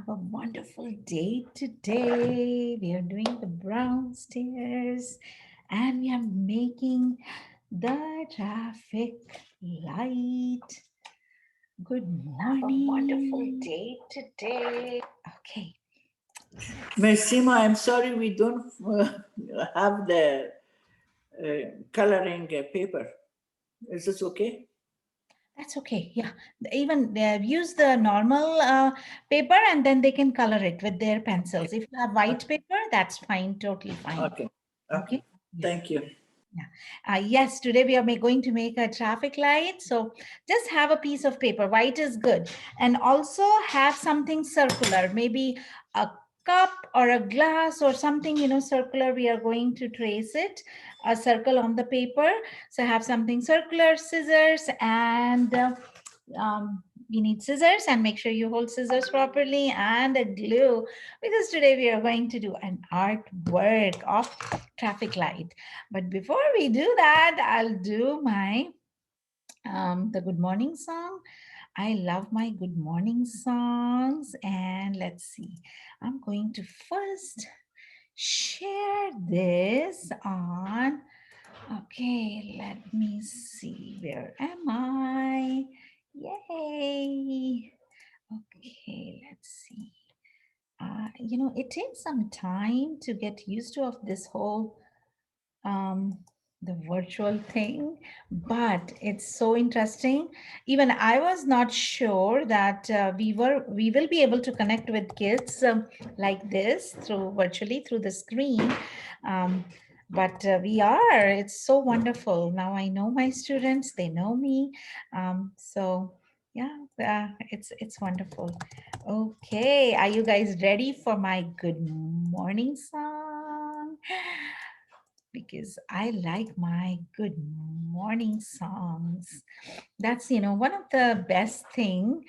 have a wonderful day today. We are doing the brown stairs and we are making the traffic light. Good morning. Have a wonderful day today. Okay. Miss Seema, I'm sorry we don't have the coloring paper. Is this okay? That's okay. Yeah. Even they use the normal paper and then they can color it with their pencils. If you have white paper, that's fine. Totally fine. Okay. Okay. Yeah. Thank you. Yeah. Yes, today we are going to make a traffic light. So just have a piece of paper. White is good. And also have something circular, maybe a cup or a glass or something, circular. We are going to trace it, a circle on the paper. So have something circular, scissors, and you need scissors, and make sure you hold scissors properly, and a glue, because today we are going to do an artwork of traffic light. But before we do that, I'll do my the good morning song. I love my good morning songs. And let's see, I'm going to first share this on. Okay, let me see. Where am I? Yay. Okay, let's see. It takes some time to get used to of this whole the virtual thing, but it's so interesting. Even I was not sure that we will be able to connect with kids like this through virtually through the screen. But we are. It's so wonderful. Now I know my students; they know me. So yeah, it's wonderful. Okay, are you guys ready for my good morning song? Because I like my good morning songs. That's, one of the best thing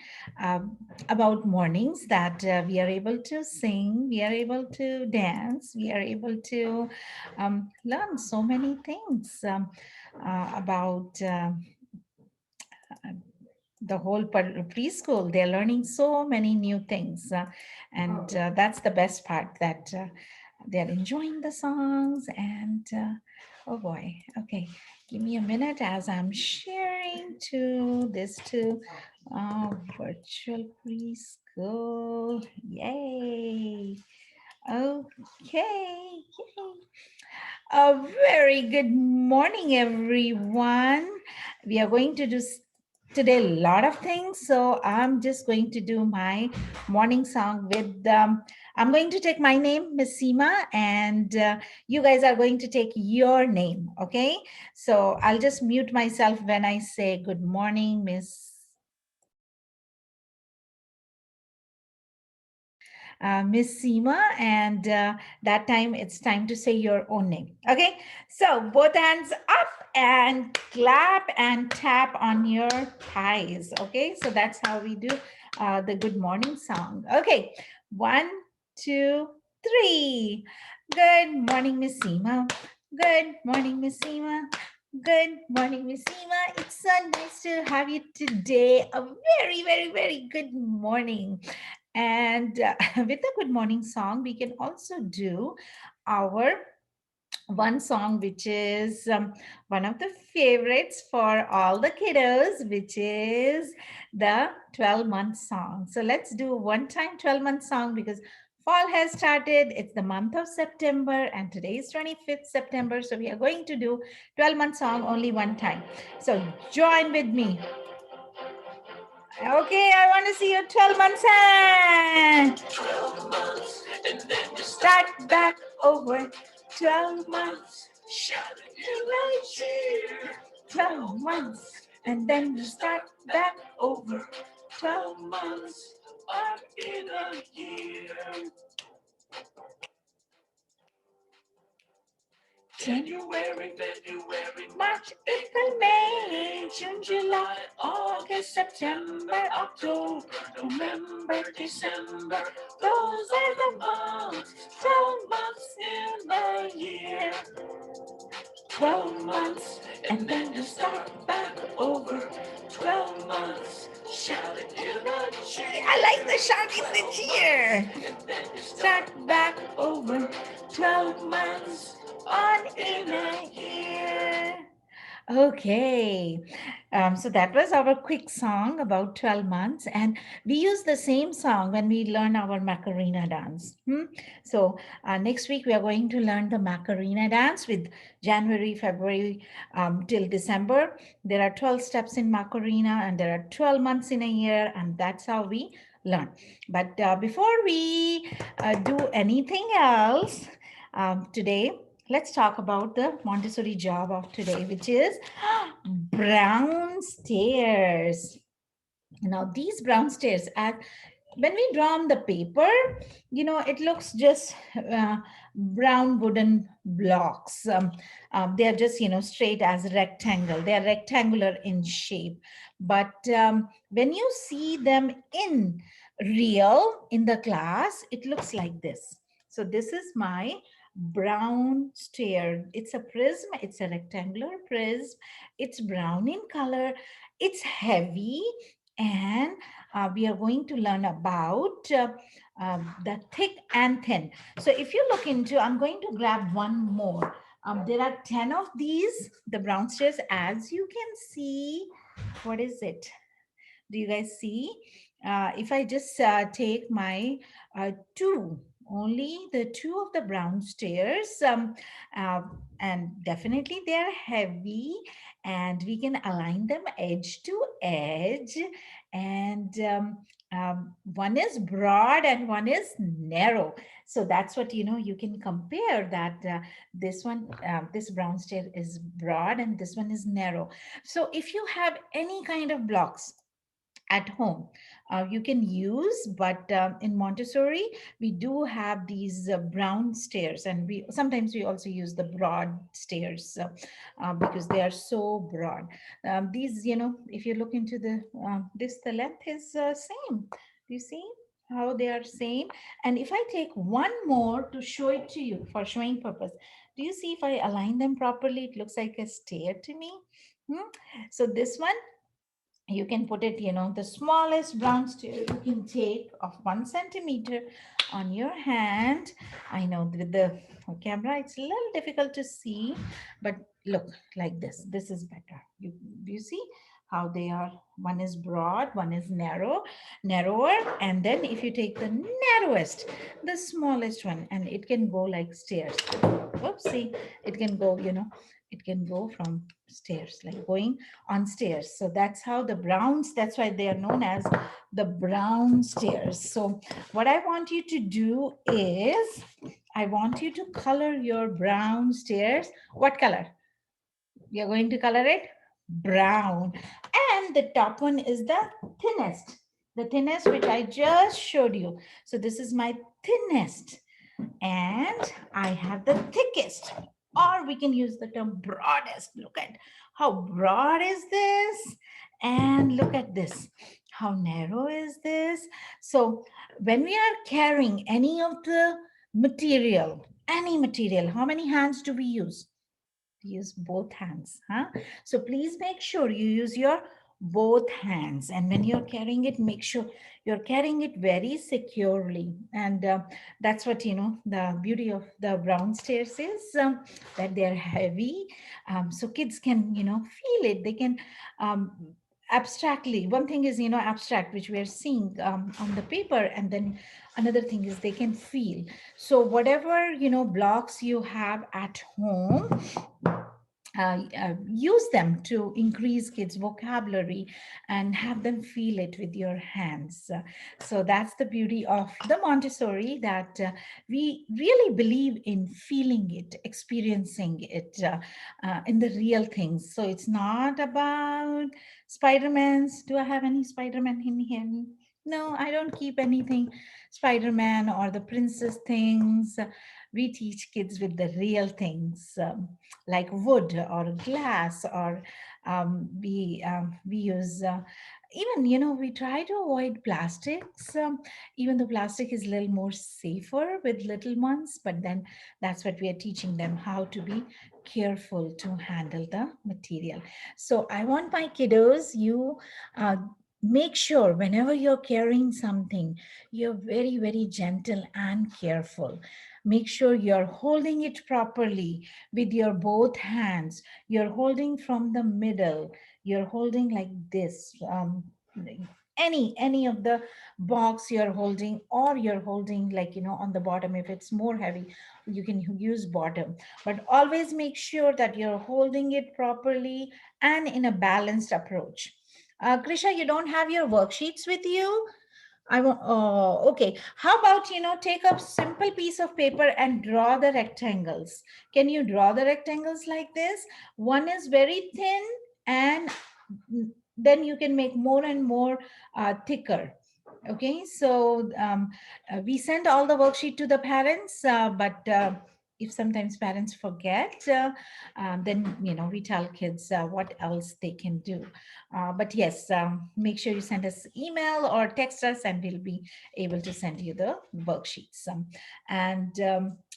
about mornings, that we are able to sing, we are able to dance, we are able to learn so many things about the whole preschool. They're learning so many new things. And that's the best part, that they're enjoying the songs. And oh boy, okay, give me a minute as I'm sharing to this to virtual preschool. Yay. Okay. Yay. A very good morning, everyone. We are going to do today a lot of things. So I'm just going to do my morning song with, I'm going to take my name, Miss Seema, and you guys are going to take your name, okay? So I'll just mute myself when I say good morning, Miss Miss Seema, and that time it's time to say your own name. Okay, so both hands up and clap and tap on your thighs. Okay, so that's how we do the good morning song. Okay, 1, 2, 3. Good morning, Miss Seema. Good morning, Miss Seema. Good morning, Miss Seema. It's so nice to have you today. A very, very, very good morning. And with the good morning song, we can also do our one song, which is one of the favorites for all the kiddos, which is the 12-month song. So let's do one time 12-month song, because fall has started. It's the month of September, and today is 25th September. So we are going to do 12-month song only one time. So join with me. Okay, I want to see your 12 months hand. 12 months, and then you start back over. 12 months, shouting in my cheer. 12 months, and then you start back over. 12 months are in a year. January, February, March, April, May, June, July, August, September, October, November, December. Those are the months, 12 months in the year. 12 months, and then you start back over. 12 months, shout it in the cheer. I like the shout in the cheer. year. Start back over 12 months on in a year. Okay, so that was our quick song about 12 months, and we use the same song when we learn our Macarena dance. So, next week we are going to learn the Macarena dance with January, February till December. There are 12 steps in Macarena, and there are 12 months in a year, and that's how we learn. But before we do anything else today, let's talk about the Montessori job of today, which is brown stairs. Now, these brown stairs, when we draw on the paper, it looks just brown wooden blocks. They are just, straight as a rectangle. They are rectangular in shape. But when you see them in real in the class, it looks like this. So this is my brown stair. It's a prism. It's a rectangular prism. It's brown in color. It's heavy, and we are going to learn about the thick and thin. So if you look into, I'm going to grab one more. There are 10 of these, the brown stairs, as you can see. What is it? Do you guys see? If I just take my two, only the two of the brown stairs, uh, and definitely they're heavy, and we can align them edge to edge. And one is broad and one is narrow. So that's what, you can compare that. This one, this brown stair is broad and this one is narrow. So if you have any kind of blocks at home, you can use, but in Montessori we do have these brown stairs, and we sometimes we also use the broad stairs because they are so broad. These, if you look into the length is same. Do you see how they are same? And if I take one more to show it to you for showing purpose, do you see if I align them properly, it looks like a stair to me. Hmm? So this one, you can put it, the smallest brown stair you can take of 1 centimeter on your hand. I know with the camera it's a little difficult to see, but look, like this is better. You see how they are? One is broad, one is narrower, and then if you take the narrowest, the smallest one, and it can go like stairs. Oopsie, it can go, it can go from stairs, like going on stairs. So that's how the browns, that's why they are known as the brown stairs. So what I want you to do is, I want you to color your brown stairs. What color? You're going to color it brown. And the top one is the thinnest which I just showed you. So this is my thinnest, and I have the thickest, or we can use the term broadest. Look at how broad is this, and look at this. How narrow is this? So when we are carrying any of the material, any material, how many hands do we use? Use both hands, so please make sure you use your both hands, and when you're carrying it, make sure you're carrying it very securely. And that's what, the beauty of the brown stairs is, that they're heavy, so kids can, feel it. They can um, abstractly, one thing is, abstract, which we are seeing on the paper, and then another thing is they can feel. So whatever, blocks you have at home, use them to increase kids vocabulary and have them feel it with your hands. So that's the beauty of the Montessori, that we really believe in feeling it, experiencing it in the real things. So it's not about Spider-Mans. Do I have any Spider-Man in here? No, I don't keep anything Spider-Man or the princess things. We teach kids with the real things, like wood or glass, or we use even, we try to avoid plastics, even though plastic is a little more safer with little ones, but then that's what we are teaching them, how to be careful to handle the material. So I want my kiddos, you make sure whenever you're carrying something, you're very, very gentle and careful. Make sure you're holding it properly with your both hands. You're holding from the middle. You're holding like this. Any of the box you're holding, or you're holding like, on the bottom. If it's more heavy, you can use bottom, but always make sure that you're holding it properly and in a balanced approach. Krisha, you don't have your worksheets with you? I want, oh, okay. How about, take a simple piece of paper and draw the rectangles. Can you draw the rectangles like this? One is very thin, and then you can make more and more thicker. Okay, so we send all the worksheet to the parents, but if sometimes parents forget, then we tell kids what else they can do. But yes, make sure you send us email or text us, and we'll be able to send you the worksheets. And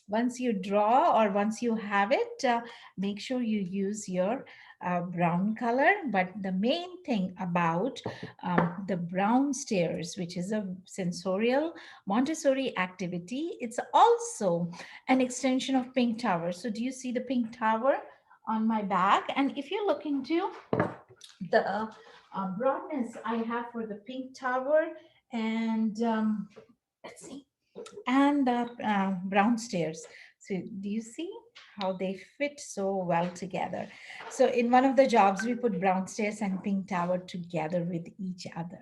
once you draw, or once you have it, make sure you use your brown color. But the main thing about the brown stairs, which is a sensorial Montessori activity, it's also an extension of pink tower. So do you see the pink tower on my back? And if you look into the broadness I have for the pink tower, and let's see, and the brown stairs. So do you see how they fit so well together? So in one of the jobs, we put brown stairs and pink tower together with each other,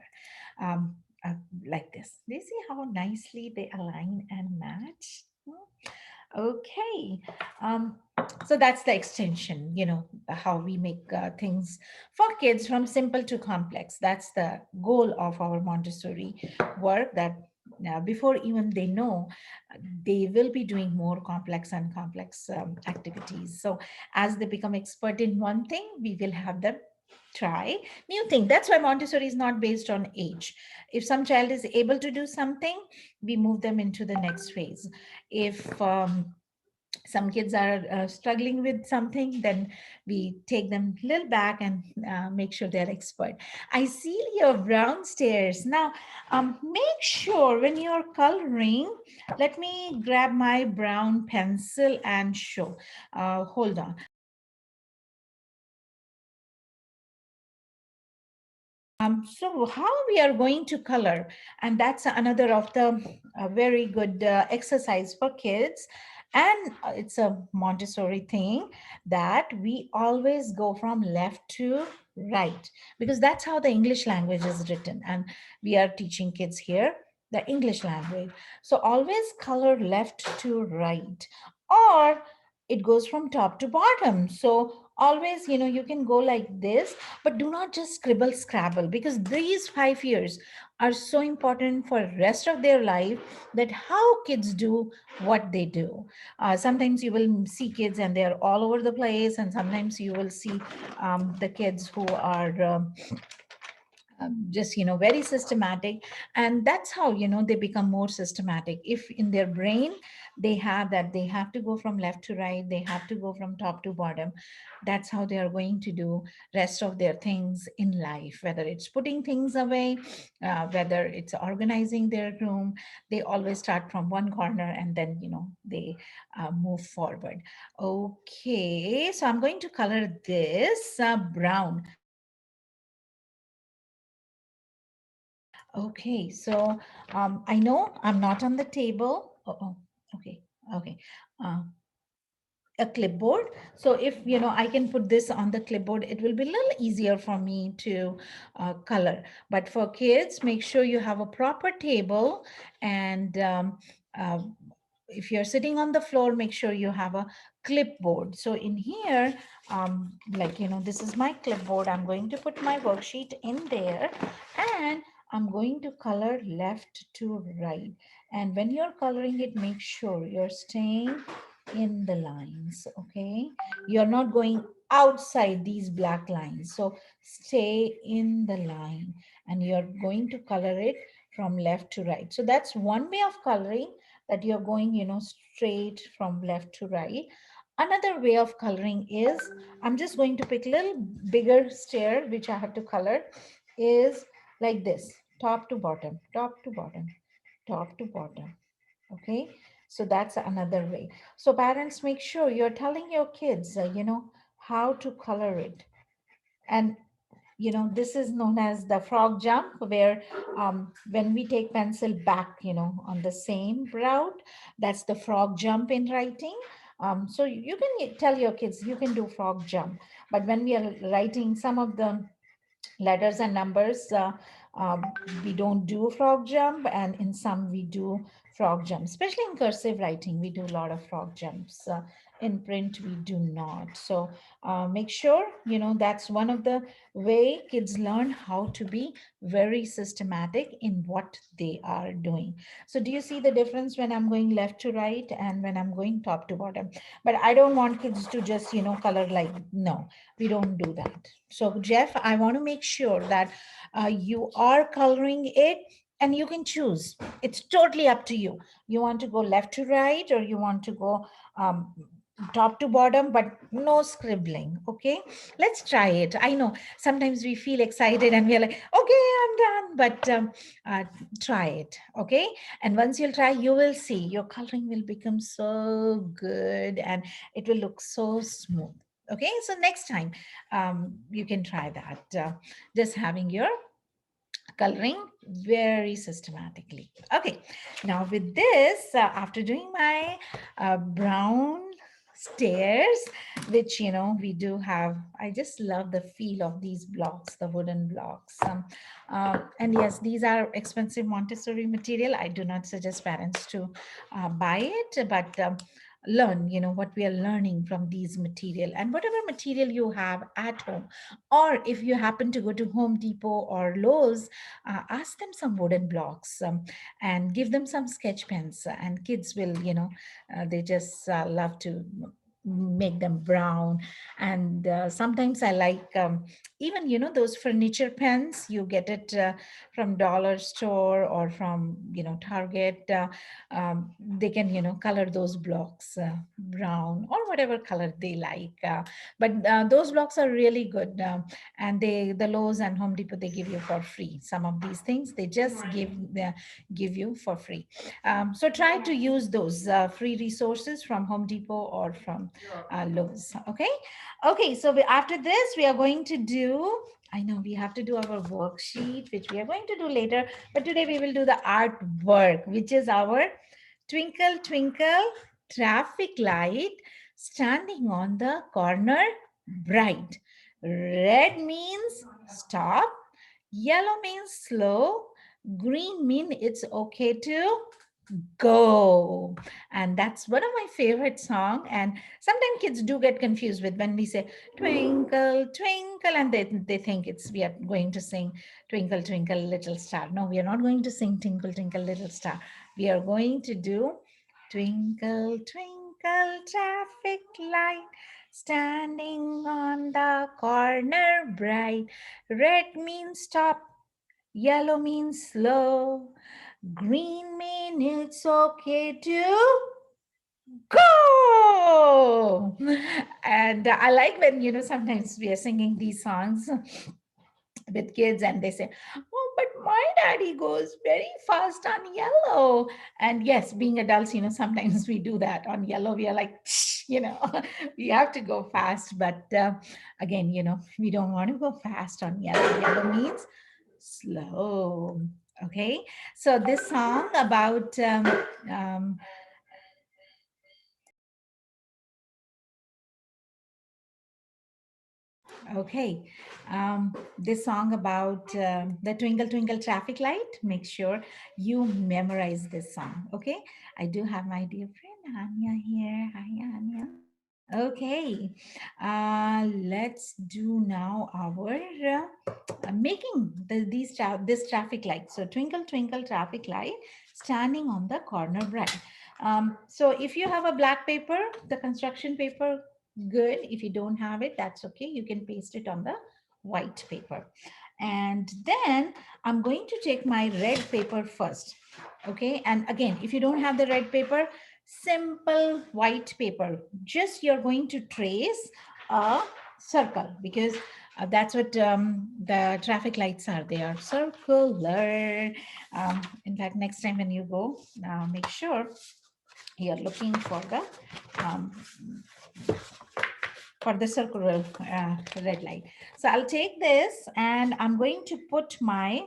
um, uh, like this. Do you see how nicely they align and match? Okay. Um, so that's the extension, how we make things for kids from simple to complex. That's the goal of our Montessori work, that before even they know, they will be doing more complex and complex activities. So as they become expert in one thing, we will have them try new thing. That's why Montessori is not based on age. If some child is able to do something, we move them into the next phase. If some kids are struggling with something, then we take them a little back and make sure they're expert. I see your brown stairs now. Make sure when you're coloring, let me grab my brown pencil and show. Hold on. So how we are going to color, and that's another of the very good exercise for kids. And it's a Montessori thing, that we always go from left to right, because that's how the English language is written. And we are teaching kids here the English language. So always color left to right, or it goes from top to bottom. So always, you can go like this, but do not just scribble scrabble, because these 5 years are so important for rest of their life, that how kids do what they do. Sometimes you will see kids and they're all over the place, and sometimes you will see the kids who are just very systematic. And that's how they become more systematic. If in their brain they have that they have to go from left to right, they have to go from top to bottom, that's how they are going to do rest of their things in life, whether it's putting things away, whether it's organizing their room. They always start from one corner, and then they move forward. Okay, so I'm going to color this brown. Okay, so I know I'm not on the table. Oh, okay, okay. Uh, a clipboard. So if I can put this on the clipboard, it will be a little easier for me to color. But for kids, make sure you have a proper table, and uh, if you're sitting on the floor, make sure you have a clipboard. So in here, like this is my clipboard. I'm going to put my worksheet in there, and I'm going to color left to right. And when you're coloring it, make sure you're staying in the lines. Okay, you're not going outside these black lines, so stay in the line, and you're going to color it from left to right. So that's one way of coloring, that you're going straight from left to right. Another way of coloring is, I'm just going to pick a little bigger stair which I have to color, is like this, top to bottom, top to bottom, top to bottom. Okay, so that's another way. So parents, make sure you're telling your kids, how to color it. And this is known as the frog jump, where when we take pencil back, on the same route, that's the frog jump in writing. So you can tell your kids you can do frog jump, but when we are writing some of the letters and numbers, um, we don't do frog jump, and in some we do frog jump, especially in cursive writing we do a lot of frog jumps. In print we do not. So make sure that's one of the way kids learn how to be very systematic in what they are doing. So do you see the difference when I'm going left to right and when I'm going top to bottom? But I don't want kids to just color like, no, we don't do that. So Jeff, I want to make sure that you are coloring it, and you can choose. It's totally up to you. You want to go left to right, or you want to go um, top to bottom, but no scribbling. Okay, let's try it. I know sometimes we feel excited and we're like, okay, I'm done, but uh, try it. Okay, and once you'll try, you will see your coloring will become so good and it will look so smooth. Okay, so next time you can try that. Just having your coloring very systematically. Okay, now with this, after doing my brown stairs, which we do have, I just love the feel of these blocks, the wooden blocks. And yes, these are expensive Montessori material. I do not suggest parents to buy it, but learn what we are learning from these material, and whatever material you have at home, or if you happen to go to Home Depot or Lowe's, ask them some wooden blocks, and give them some sketch pens, and kids will they just love to make them brown. And sometimes I like even those furniture pens, you get it from dollar store or from Target. They can color those blocks brown or whatever color they like, but those blocks are really good. And the Lowe's and Home Depot, they give you for free some of these things. They just give you for free. So try to use those free resources from Home Depot or from Lowe's. Okay. Okay, so after this we are going to do, I know we have to do our worksheet, which we are going to do later, but today we will do the artwork, which is our twinkle twinkle traffic light standing on the corner bright. Red means stop, yellow means slow, green means it's okay to go. And that's one of my favorite song. And sometimes kids do get confused with when we say twinkle twinkle, and they think it's we are going to sing twinkle twinkle little star. No, we are not going to sing twinkle twinkle little star. We are going to do twinkle twinkle traffic light standing on the corner bright. Red means stop, yellow means slow, green mean it's okay to go. And I like when, sometimes we are singing these songs with kids and they say, oh, but my daddy goes very fast on yellow. And yes, being adults, sometimes we do that on yellow. We are like, we have to go fast. But again, we don't want to go fast on yellow. Yellow means slow. Okay, so this song about um, okay, this song about the twinkle twinkle traffic light. Make sure you memorize this song. Okay, I do have my dear friend Anya here. Hi, Anya. Okay, let's do now our making this traffic light. So twinkle twinkle traffic light standing on the corner bright. So if you have a black paper, the construction paper, good. If you don't have it, that's okay. You can paste it on the white paper. And then I'm going to take my red paper first. Okay, and again, if you don't have the red paper, simple white paper, just you're going to trace a circle, because That's what the traffic lights are. They are circular. In fact, next time when you go, make sure you're looking um, for the circular red light. So I'll take this and I'm going to put my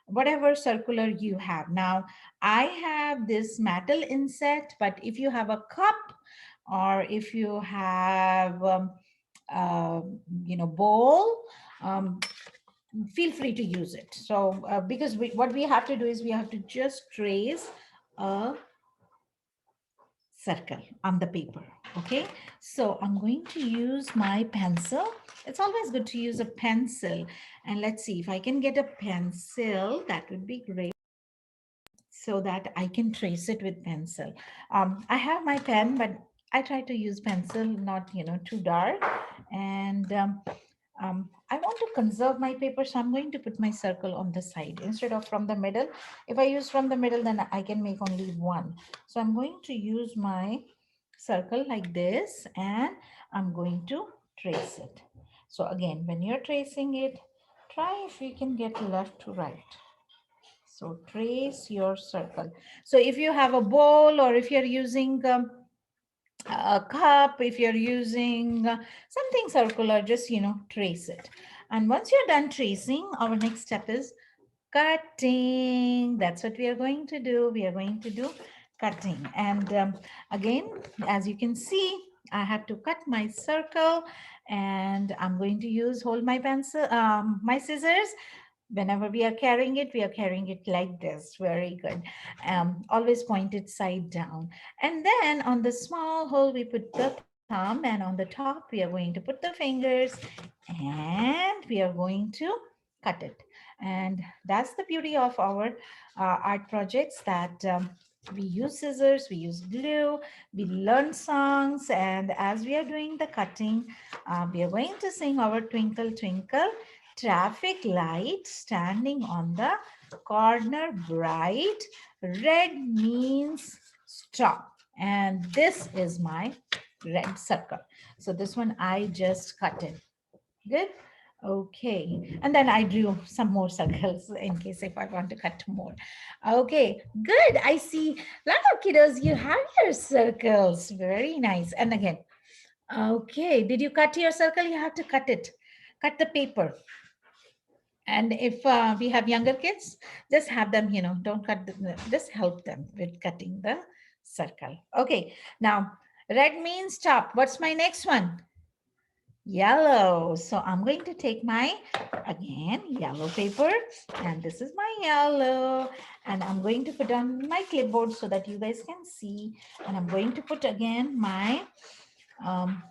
whatever circular you have. Now I have this metal inset, but if you have a cup or if you have uh, bowl, um, feel free to use it. So because what we have to do is we have to just trace a circle on the paper. Okay, so I'm going to use my pencil. It's always good to use a pencil, and let's see if I can get a pencil. That would be great, so that I can trace it with pencil. I have my pen, but I try to use pencil, not too dark. And I want to conserve my paper, so I'm going to put my circle on the side instead of from the middle. If I use from the middle, then I can make only one. So I'm going to use my circle like this, and I'm going to trace it. So again, when you're tracing it, try if you can get left to right. So trace your circle. So if you have a bowl or if you're using a cup, if you're using something circular, just, trace it. And once you're done tracing, our next step is cutting. That's what we are going to do. We are going to do cutting. And again, as you can see, I have to cut my circle, and I'm going to hold my pencil, my scissors. Whenever we are carrying it like this. Very good. Always point it side down. And then on the small hole, we put the thumb, and on the top, we are going to put the fingers, and we are going to cut it. And that's the beauty of our art projects, that we use scissors, we use glue, we learn songs, and as we are doing the cutting, we are going to sing our Twinkle Twinkle traffic light standing on the corner bright. Red means stop. And this is my red circle. So this one I just cut in. Good. Okay. And then I drew some more circles in case if I want to cut more. Okay. Good. I see a lot of kiddos, you have your circles. Very nice. And again, okay. Did you cut your circle? You have to cut it. Cut the paper. And if we have younger kids, just have them, don't cut, just help them with cutting the circle. Okay, now red means stop. What's my next one? Yellow. So I'm going to take my, again, yellow paper, and this is my yellow, and I'm going to put on my clipboard so that you guys can see. And I'm going to put again my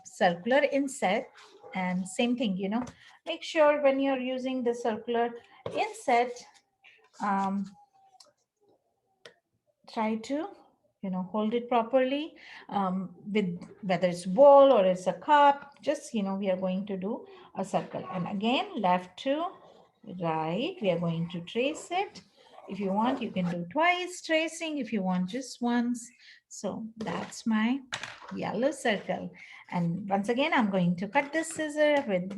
circular inset, and same thing, make sure when you're using the circular inset, um, try to hold it properly, with whether it's bowl or it's a cup. Just we are going to do a circle, and again, left to right, we are going to trace it. If you want, you can do twice tracing, if you want just once. So that's my yellow circle. And once again, I'm going to cut this scissor with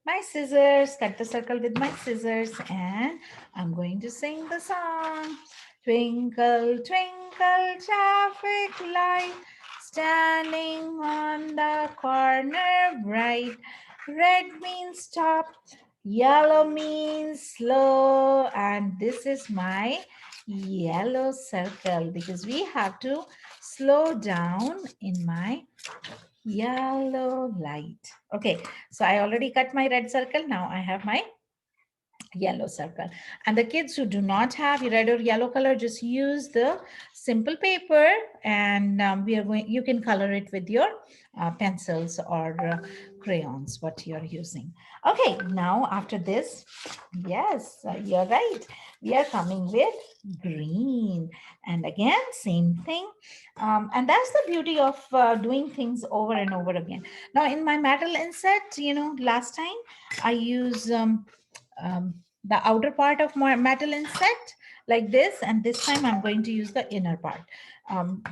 my scissors, cut the circle with my scissors, and I'm going to sing the song. Twinkle, twinkle, traffic light, standing on the corner bright. Red means stop, yellow means slow, and this is my yellow circle because we have to slow down in my yellow light. Okay, so I already cut my red circle. Now I have my yellow circle. And the kids who do not have red or yellow color, just use the simple paper, and you can color it with your pencils or crayons, what you're using. Okay, now after this, yes, you're right. We are coming with green. And again, same thing. And that's the beauty of doing things over and over again. Now in my metal inset, last time I use um, the outer part of my metal inset like this, and this time I'm going to use the inner part,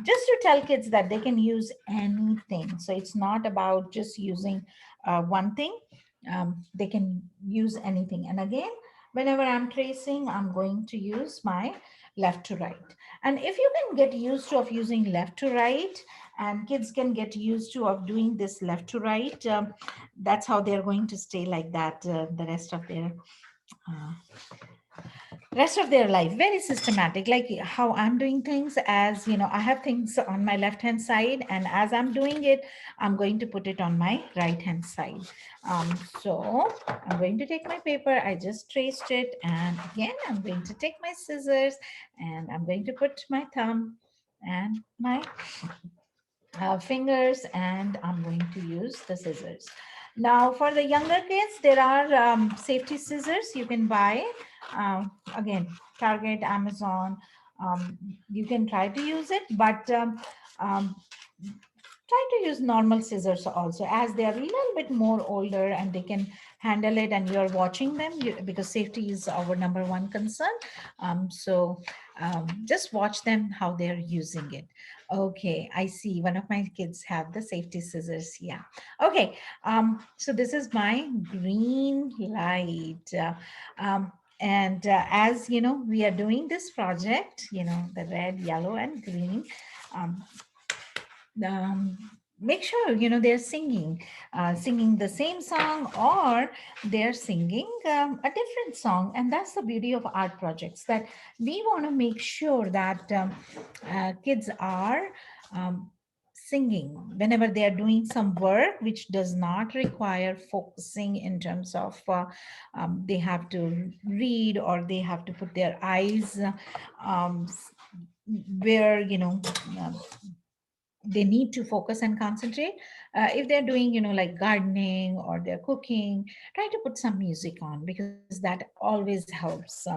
just to tell kids that they can use anything. So it's not about just using one thing. They can use anything. And again, whenever I'm tracing, I'm going to use my left to right. And if you can get used to of using left to right, and kids can get used to of doing this left to right, that's how they're going to stay like that the uh, rest of their life. Very systematic, like how I'm doing things. As you know, I have things on my left hand side, and as I'm doing it, I'm going to put it on my right hand side. So I'm going to take my paper, I just traced it, and again I'm going to take my scissors, and I'm going to put my thumb and my fingers, and I'm going to use the scissors. Now for the younger kids, there are safety scissors you can buy. Again, Target, Amazon, you can try to use it, but um, try to use normal scissors also, as they are a little bit more older and they can handle it, and you're watching them, because safety is our number one concern. So just watch them how they're using it. Okay, I see one of my kids have the safety scissors. Yeah. Okay. So this is my green light. And as you know, we are doing this project, the red, yellow, and green. um, um, Make sure they're singing the same song, or they're singing a different song. And that's the beauty of art projects, that we want to make sure that kids are um, singing whenever they are doing some work which does not require focusing in terms of they have to read, or they have to put their eyes where uh, they need to focus and concentrate. If they're doing like gardening or they're cooking, try to put some music on, because that always helps.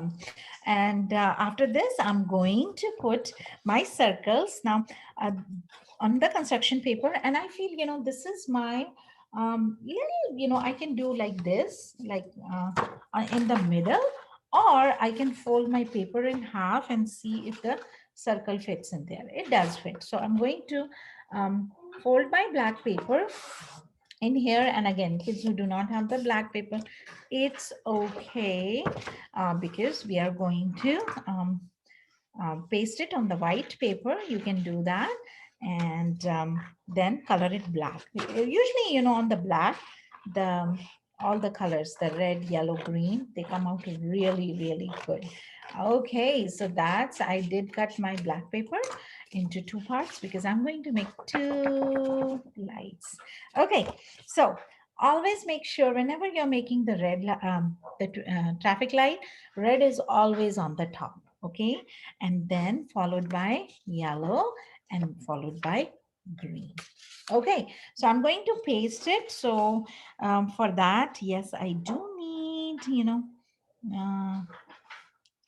And After this, I'm going to put my circles now uh, on the construction paper, and I feel this is my little, I can do like this, like in the middle, or I can fold my paper in half and see if the circle fits in there. It does fit. So I'm going to um, fold my black paper in here. And again, kids who do not have the black paper, it's okay, because we are going to paste it on the white paper. You can do that, and then color it black. Usually, on the black, the all the colors, the red, yellow, green, they come out really, really good. Okay, so that's, I did cut my black paper into two parts, because I'm going to make two lights. Okay, so always make sure whenever you're making the traffic light, red is always on the top. Okay, and then followed by yellow, and followed by green. Okay, so I'm going to paste it. So for that, yes, I do need, uh,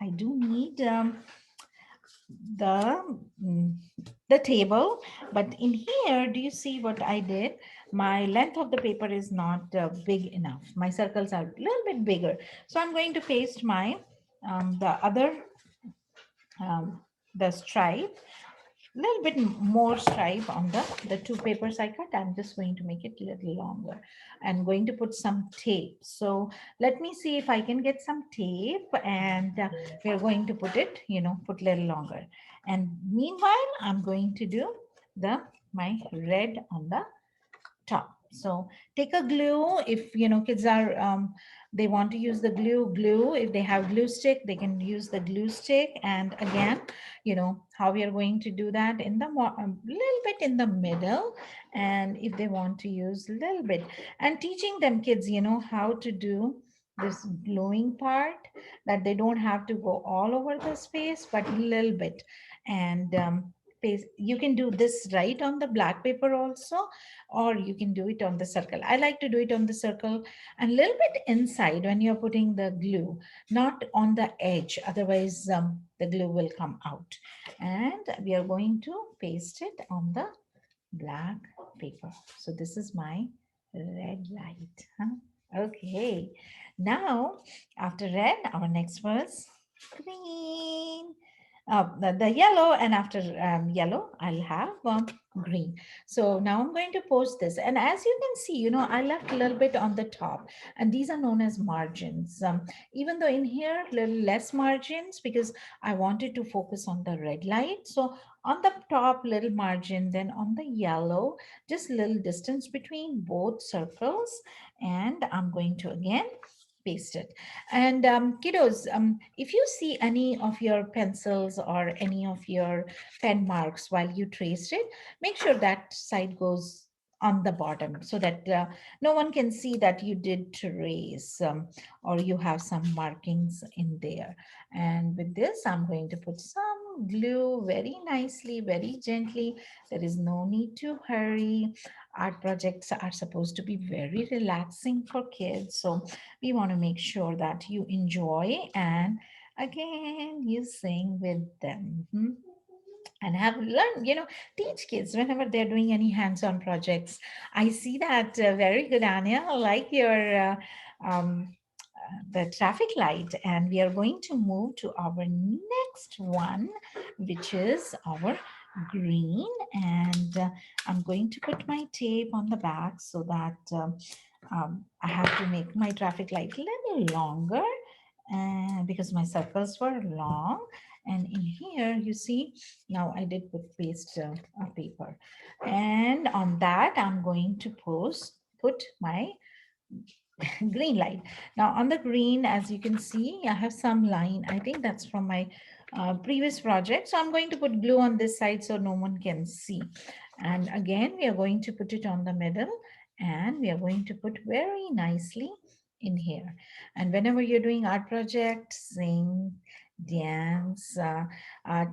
I do need the mm, the table. But in here, do you see what I did? My length of the paper is not big enough. My circles are a little bit bigger. So I'm going to paste my the other um, the stripe, little bit more stripe on the two papers I cut. I'm just going to make it a little longer and going to put some tape. So let me see if I can get some tape, and we're going to put it, put a little longer. And meanwhile, I'm going to do the my red on the top. So take a glue. If kids are they want to use the glue. If they have glue stick, they can use the glue stick. And again, how we are going to do that in the little bit in the middle. And if they want to use a little bit, and teaching them kids, how to do this gluing part, that they don't have to go all over the space, but a little bit. And you can do this right on the black paper also, or you can do it on the circle. I like to do it on the circle, and a little bit inside when you're putting the glue, not on the edge. Otherwise, the glue will come out. And we are going to paste it on the black paper. So this is my red light. Okay. Now, after red, our next was green. the yellow, and after yellow I'll have green. So now I'm going to post this, and as you can see, I left a little bit on the top, and these are known as margins. Even though in here little less margins, because I wanted to focus on the red light. So on the top little margin, then on the yellow just little distance between both circles, and I'm going to again paste it. And kiddos, if you see any of your pencils or any of your pen marks while you traced it, make sure that side goes on the bottom so that no one can see that you did trace, or you have some markings in there. And with this, I'm going to put some glue very nicely, very gently. There is no need to hurry. Art projects are supposed to be very relaxing for kids. So we want to make sure that you enjoy, and again you sing with them. And have learned, teach kids whenever they're doing any hands-on projects. I see that. Very good, Anya. I like your the traffic light, and we are going to move to our next one, which is our green. And I'm going to put my tape on the back so that I have to make my traffic light a little longer, because my circles were long. And in here, you see, now I did put paste a paper. And on that, I'm going to put my green light. Now on the green, as you can see, I have some line. I think that's from my previous project. So I'm going to put glue on this side so no one can see. And again, we are going to put it on the middle, and we are going to put very nicely in here. And whenever you're doing art projects, sing, dance,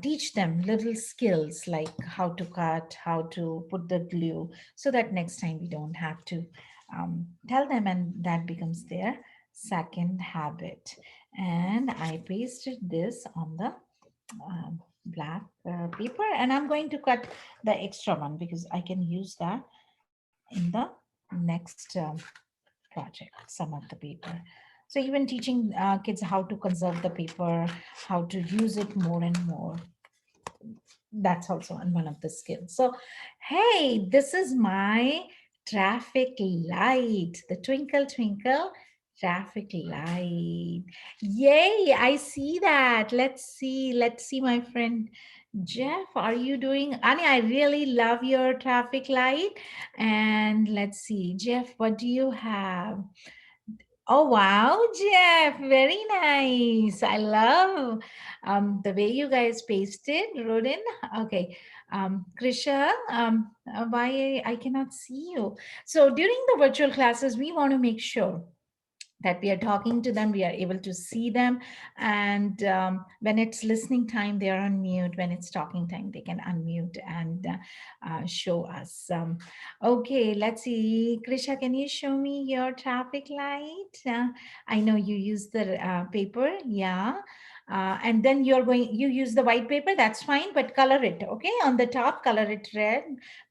teach them little skills like how to cut, how to put the glue, so that next time we don't have to tell them, and that becomes their second habit. And I pasted this on the black paper, and I'm going to cut the extra one because I can use that in the next project, some of the paper. So even teaching kids how to conserve the paper, how to use it more and more, that's also one of the skills. So, hey, this is my traffic light, the twinkle, twinkle traffic light. Yay, I see that. Let's see, my friend Jeff, are you doing? Ani, I really love your traffic light. And let's see, Jeff, what do you have? Oh wow, Jeff, very nice. I love the way you guys pasted, Rodin. Okay, Krisha, why I cannot see you? So during the virtual classes, we want to make sure that we are talking to them, we are able to see them. And when it's listening time, they are on mute. When it's talking time, they can unmute and show us. Okay, let's see. Krisha, can you show me your traffic light? I know you use the paper. Yeah. And then you use the white paper, that's fine, but color it, okay? On the top, color it red,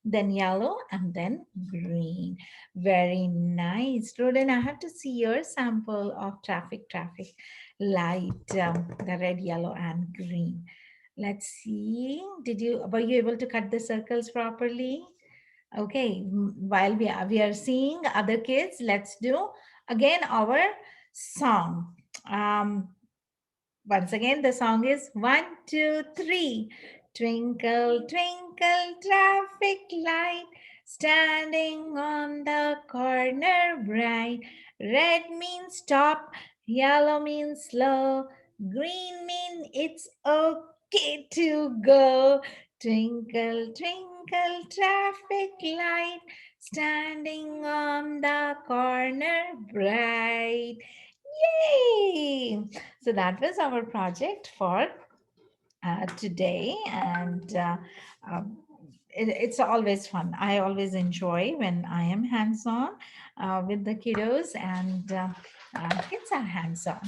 then yellow, and then green. Very nice. Roden, I have to see your sample of traffic light, the red, yellow, and green. Let's see. Were you able to cut the circles properly? Okay, while we are seeing other kids, let's do again our song. Once again, the song is 1, 2, 3. Twinkle, twinkle, traffic light, standing on the corner bright. Red means stop, yellow means slow, green means it's okay to go. Twinkle, twinkle, traffic light, standing on the corner bright. Yay! So that was our project for today. And it's always fun. I always enjoy when I am hands-on with the kiddos, and kids are hands-on.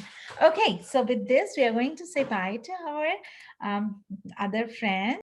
Okay, so with this, we are going to say bye to our other friends.